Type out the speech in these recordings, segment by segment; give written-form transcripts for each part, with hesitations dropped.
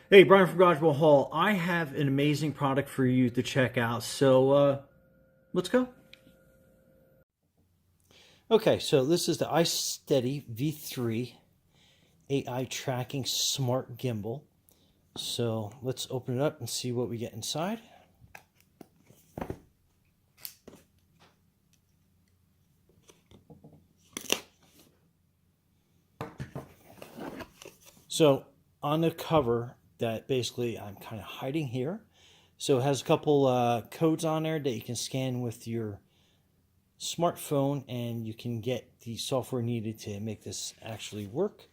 Hey, Brian from Garage Hall. I have an amazing product for you to check out. So let's go. Okay, so this is the iSteady V3 AI Tracking Smart Gimbal. So let's open it up and see what we get inside. So on the cover that basically I'm kind of hiding here. So it has a couple codes on there that you can scan with your smartphone and you can get the software needed to make this actually work.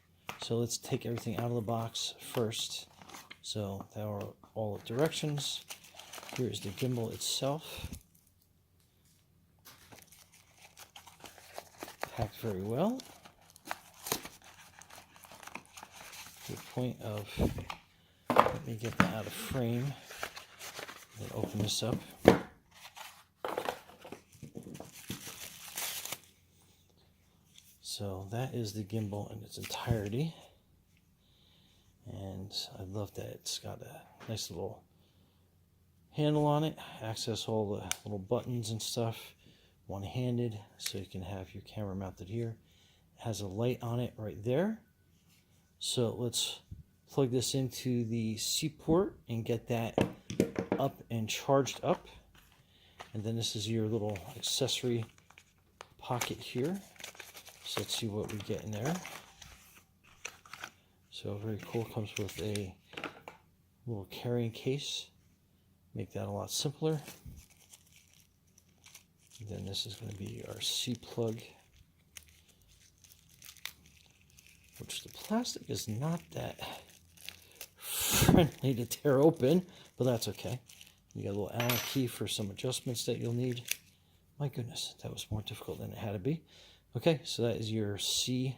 So let's take everything out of the box first. So there are all the directions. Here's the gimbal itself. Packed very well. To the point of, let me get that out of frame and open this up. So that is the gimbal in its entirety. And I love that it's got a nice little handle on it. Access all the little buttons and stuff one-handed, so you can have your camera mounted here. It has a light on it right there. So let's plug this into the C port and get that up and charged up. And then this is your little accessory pocket here. So let's see what we get in there. So very cool, comes with a little carrying case. Make that a lot simpler. And then this is going to be our C plug, which the plastic is not that friendly to tear open, but that's okay. You got a little Allen key for some adjustments that you'll need. My goodness, that was more difficult than it had to be. Okay, so that is your C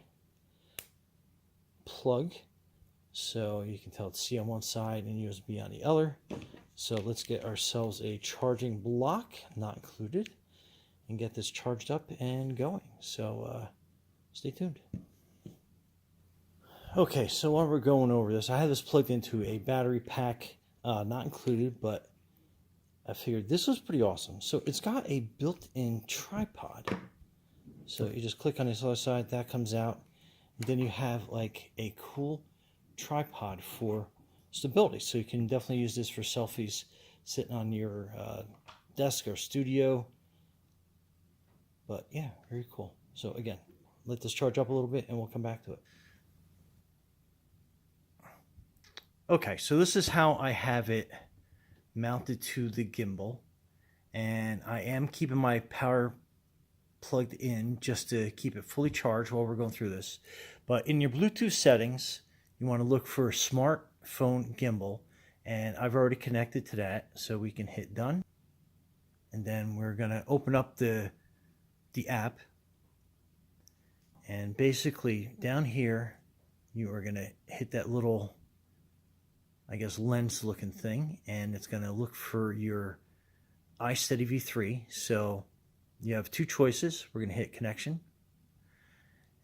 plug. So you can tell it's C on one side and USB on the other. So let's get ourselves a charging block, not included, and get this charged up and going. So stay tuned. Okay, so while we're going over this, I have this plugged into a battery pack, not included, but I figured this was pretty awesome. So it's got a built-in tripod. So you just click on this other side, that comes out, and then you have like a cool tripod for stability. So you can definitely use this for selfies sitting on your desk or studio. But yeah, very cool. So again, let this charge up a little bit and we'll come back to it. Okay, so this is how I have it mounted to the gimbal, and I am keeping my power plugged in just to keep it fully charged while we're going through this. But in your Bluetooth settings, you want to look for smartphone gimbal, and I've already connected to that, so we can hit done. And then we're going to open up the app, and basically down here you are going to hit that little, I guess, lens looking thing, and it's going to look for your iSteady V3. So you have two choices. We're going to hit connection,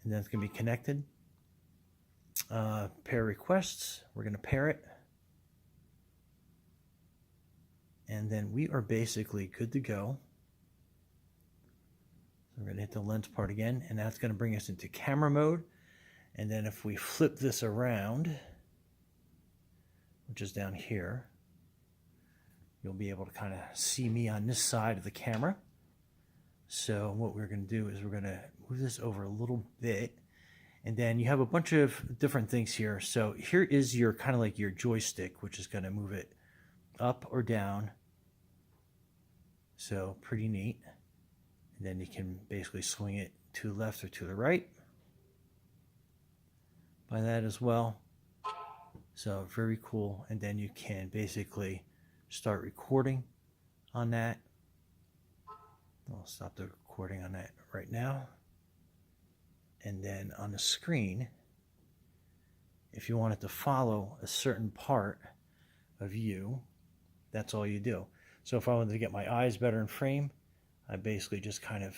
and then it's going to be connected. Pair requests, we're going to pair it, and then we are basically good to go. So we're going to hit the lens part again, and that's going to bring us into camera mode. And then if we flip this around, which is down here, you'll be able to kind of see me on this side of the camera. So what we're going to do is we're going to move this over a little bit, and then you have a bunch of different things here. So here is your kind of like your joystick, which is going to move it up or down. So pretty neat. And then you can basically swing it to the left or to the right by that as well. So very cool. And then you can basically start recording on that. I'll stop the recording on that right now. And then on the screen, if you want it to follow a certain part of you, that's all you do. So if I wanted to get my eyes better in frame, I basically just kind of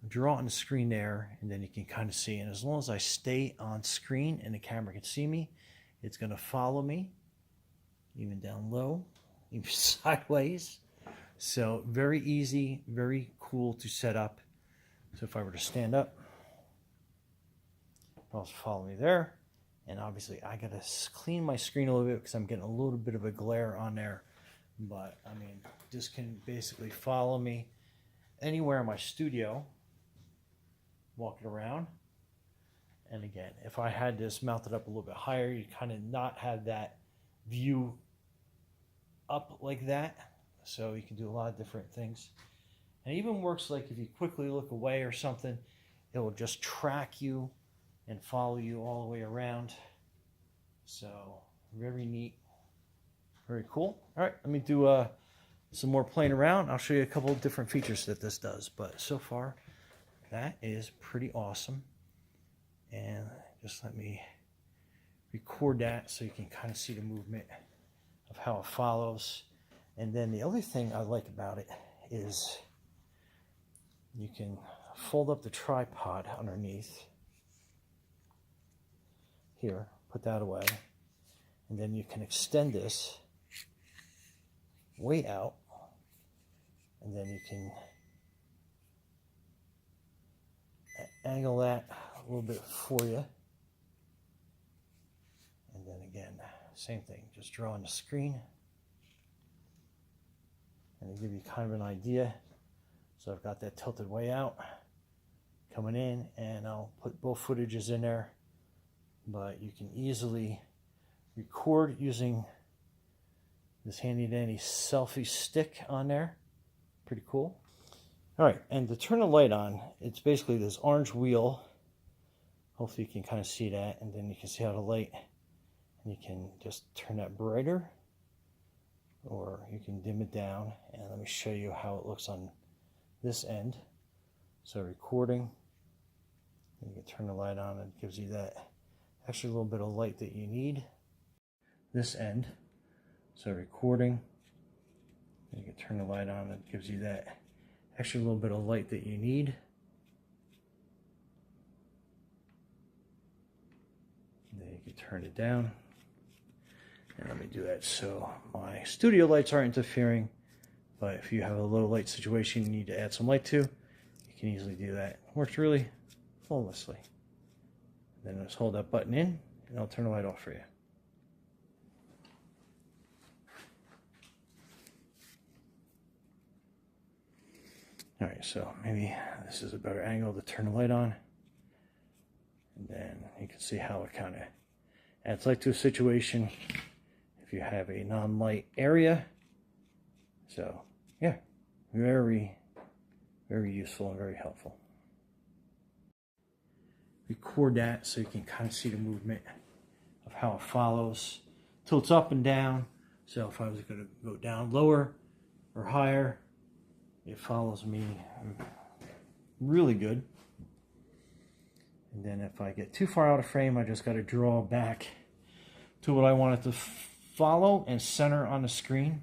draw on the screen there, and then you can kind of see. And as long as I stay on screen and the camera can see me, It's going to follow me, even down low, even sideways. So very easy, very cool to set up. So if I were to stand up, it'll also follow me there. And obviously I got to clean my screen a little bit because I'm getting a little bit of a glare on there. But I mean, this can basically follow me anywhere in my studio, walking around. And again, if I had this mounted up a little bit higher, you kind of not have that view up like that. So you can do a lot of different things. And it even works like if you quickly look away or something, it will just track you and follow you all the way around. So very neat, very cool. All right, let me do some more playing around. I'll show you a couple of different features that this does. But so far, that is pretty awesome. And just let me record that so you can kind of see the movement of how it follows. And then the other thing I like about it is you can fold up the tripod underneath here, put that away, and then you can extend this way out, and then you can angle that a little bit for you. And then again, same thing, just draw on the screen. And to give you kind of an idea, so I've got that tilted way out, coming in, and I'll put both footages in there, but you can easily record using this handy dandy selfie stick on there. Pretty cool. All right, and to turn the light on, it's basically this orange wheel. Hopefully you can kind of see that, and then you can see how the light, and you can just turn that brighter, or you can dim it down. And let me show you how it looks on this end. So recording, you can turn the light on, and it gives you that extra little bit of light that you need. This end, so recording, you can turn the light on, and it gives you that extra little bit of light that you need. Then you can turn it down. And let me do that so my studio lights aren't interfering. But if you have a low light situation you need to add some light to, you can easily do that. It works really flawlessly. Then just hold that button in, and I'll turn the light off for you. All right, so maybe this is a better angle to turn the light on. And then you can see how it kind of adds light to a situation if you have a non-light area. So yeah, very, very useful and very helpful. Record that so you can kind of see the movement of how it follows. Tilts up and down. So if I was going to go down lower or higher, it follows me really good. And then if I get too far out of frame, I just got to draw back to what I want it to follow and center on the screen.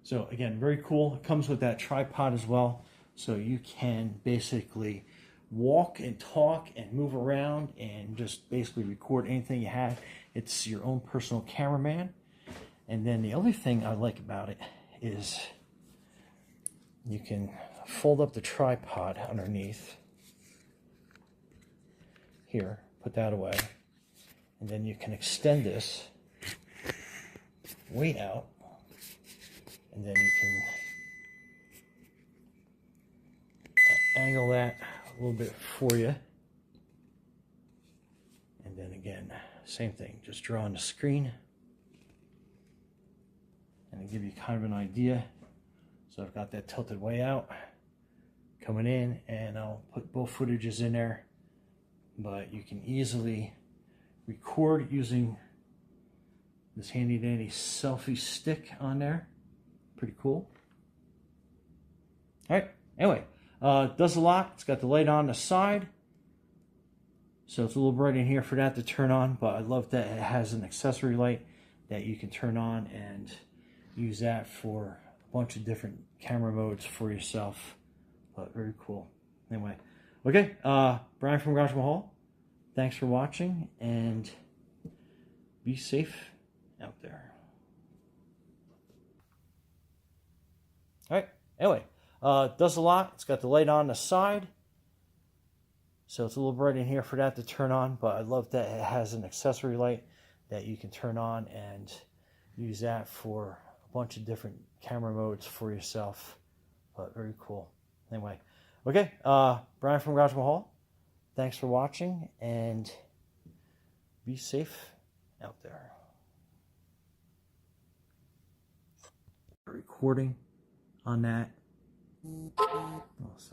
So again, very cool. It comes with that tripod as well. So you can basically walk and talk and move around and just basically record anything you have. It's your own personal cameraman. And then the other thing I like about it is you can fold up the tripod underneath here, put that away, and then you can extend this way out, and then you can angle that a little bit for you. And then again, same thing, just draw on the screen, and to give you kind of an idea. So I've got that tilted way out, coming in, and I'll put both footages in there, but you can easily record using this handy dandy selfie stick on there. Pretty cool. All right, anyway, it does a lot. It's got the light on the side, so it's a little bright in here for that to turn on, but I love that it has an accessory light that you can turn on and use that for a bunch of different camera modes for yourself. But very cool. Anyway, okay, Brian from Garage Mahal, thanks for watching, and be safe out there. All right. Anyway, it does a lot. It's got the light on the side, so it's a little bright in here for that to turn on. But I love that it has an accessory light that you can turn on and use that for a bunch of different camera modes for yourself. But very cool. Anyway, okay. Brian from Garage Mahal. Thanks for watching, and be safe out there. Recording on that. Oh,